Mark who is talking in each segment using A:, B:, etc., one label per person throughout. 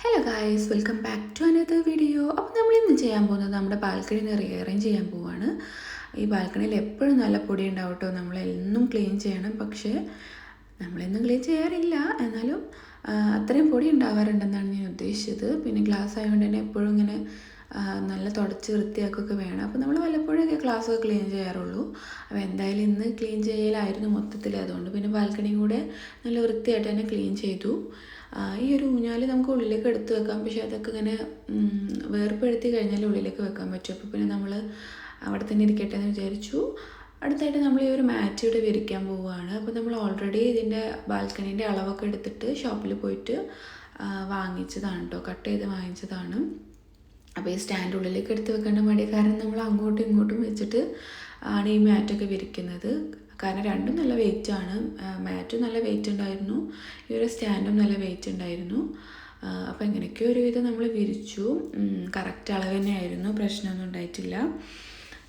A: Hello guys, welcome back to another video. അപ്പോൾ നമ്മളിന്ന് ചെയ്യാൻ പോകുന്നത് നമ്മുടെ ബാൽക്കണി ഒന്ന് റീഅറേഞ്ച് ചെയ്യാൻ പോവുകയാണ്. ഈ ബാൽക്കണിയിൽ എപ്പോഴും നല്ല പൊടി ഉണ്ടാവും കേട്ടോ. നമ്മളെന്നും ക്ലീൻ ചെയ്യണം, പക്ഷേ നമ്മളെന്നും ക്ലീൻ ചെയ്യാറില്ല. എന്നാലും അത്രയും പൊടി ഉണ്ടാവാറുണ്ടെന്നാണ് ഞാൻ ഉദ്ദേശിച്ചത്. പിന്നെ ഗ്ലാസ് ആയതുകൊണ്ട് തന്നെ എപ്പോഴും ഇങ്ങനെ നല്ല തുടച്ച് വൃത്തിയാക്കുകയൊക്കെ വേണം. അപ്പോൾ നമ്മൾ വല്ലപ്പോഴൊക്കെ ഗ്ലാസ്സൊക്കെ ക്ലീൻ ചെയ്യാറുള്ളൂ. അപ്പോൾ എന്തായാലും ഇന്ന് ക്ലീൻ ചെയ്യലായിരുന്നു മൊത്തത്തിൽ. അതുകൊണ്ട് പിന്നെ ബാൽക്കണിയും കൂടെ നല്ല വൃത്തിയായിട്ട് തന്നെ ക്ലീൻ ചെയ്തു. ഈ ഒരു ഊഞ്ഞാൽ നമുക്ക് ഉള്ളിലേക്ക് എടുത്ത് വെക്കാം, പക്ഷേ അതൊക്കെ ഇങ്ങനെ വേർപ്പെടുത്തി കഴിഞ്ഞാൽ ഉള്ളിലേക്ക് വെക്കാൻ പറ്റും. അപ്പോൾ പിന്നെ നമ്മൾ അവിടെ തന്നെ ഇരിക്കട്ടെ എന്ന് വിചാരിച്ചു. അടുത്തായിട്ട് നമ്മൾ ഈ ഒരു മാറ്റ് ഇവിടെ വിരിക്കാൻ പോവുകയാണ്. അപ്പോൾ നമ്മൾ ഓൾറെഡി ഇതിൻ്റെ ബാൽക്കണീൻ്റെ അളവൊക്കെ എടുത്തിട്ട് ഷോപ്പിൽ പോയിട്ട് വാങ്ങിച്ചതാണ് കേട്ടോ, കട്ട് ചെയ്ത് വാങ്ങിച്ചതാണ്. അപ്പോൾ ഈ സ്റ്റാൻഡ് ഉള്ളിലേക്ക് എടുത്ത് വെക്കേണ്ട മടി കാരണം നമ്മൾ അങ്ങോട്ടും ഇങ്ങോട്ടും വെച്ചിട്ട് ആണ് ഈ മാറ്റൊക്കെ വിരിക്കുന്നത്. കാരണം രണ്ടും നല്ല വെയിറ്റാണ്. മാറ്റും നല്ല വെയിറ്റ് ഉണ്ടായിരുന്നു, ഈ ഒരു സ്റ്റാൻഡും നല്ല വെയിറ്റ് ഉണ്ടായിരുന്നു. അപ്പോൾ എങ്ങനെയൊക്കെയോ ഒരുവിധം നമ്മൾ വിരിച്ചു. കറക്റ്റ് അളവ് തന്നെയായിരുന്നു, പ്രശ്നമൊന്നും ഉണ്ടായിട്ടില്ല.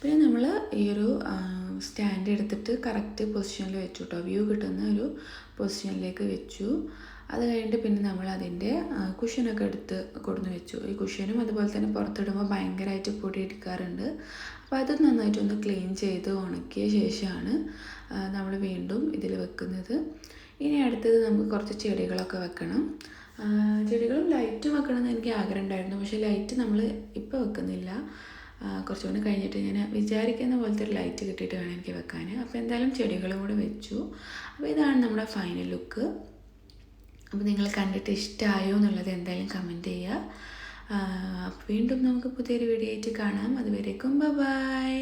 A: പിന്നെ നമ്മൾ ഈ ഒരു സ്റ്റാൻഡ് എടുത്തിട്ട് കറക്റ്റ് പൊസിഷനിൽ വെച്ചു കേട്ടോ, വ്യൂ കിട്ടുന്ന ഒരു പൊസിഷനിലേക്ക് വെച്ചു. അത് കഴിഞ്ഞിട്ട് പിന്നെ നമ്മൾ അതിൻ്റെ കുഷ്യനൊക്കെ എടുത്ത് കൊടുന്ന് വെച്ചു. ഈ കുഷ്യനും അതുപോലെ തന്നെ പുറത്തിടുമ്പോൾ ഭയങ്കരമായിട്ട് പൊടി എടുക്കാറുണ്ട്. അപ്പോൾ അത് നന്നായിട്ടൊന്ന് ക്ലീൻ ചെയ്ത് ഉണക്കിയ ശേഷമാണ് നമ്മൾ വീണ്ടും ഇതിൽ വെക്കുന്നത്. ഇനി അടുത്തത് നമുക്ക് കുറച്ച് ചെടികളൊക്കെ വെക്കണം. ചെടികളും ലൈറ്റും വെക്കണമെന്ന് എനിക്ക് ആഗ്രഹം ഉണ്ടായിരുന്നു, പക്ഷേ ലൈറ്റ് നമ്മൾ ഇപ്പോൾ വെക്കുന്നില്ല. കുറച്ചുകൂടി കഴിഞ്ഞിട്ട് ഞാൻ വിചാരിക്കുന്ന പോലത്തെ ഒരു ലൈറ്റ് കിട്ടിയിട്ട് വേണം എനിക്ക് വെക്കാൻ. അപ്പോൾ എന്തായാലും ചെടികളും കൂടെ വെച്ചു. അപ്പോൾ ഇതാണ് നമ്മുടെ ഫൈനൽ ലുക്ക്. അപ്പോൾ നിങ്ങൾ കണ്ടിട്ട് ഇഷ്ടമായോ എന്നുള്ളത് എന്തായാലും കമൻറ്റ് ചെയ്യുക. വീണ്ടും നമുക്ക് പുതിയൊരു വീഡിയോ ആയിട്ട് കാണാം. അതുവരേക്കും ബൈ.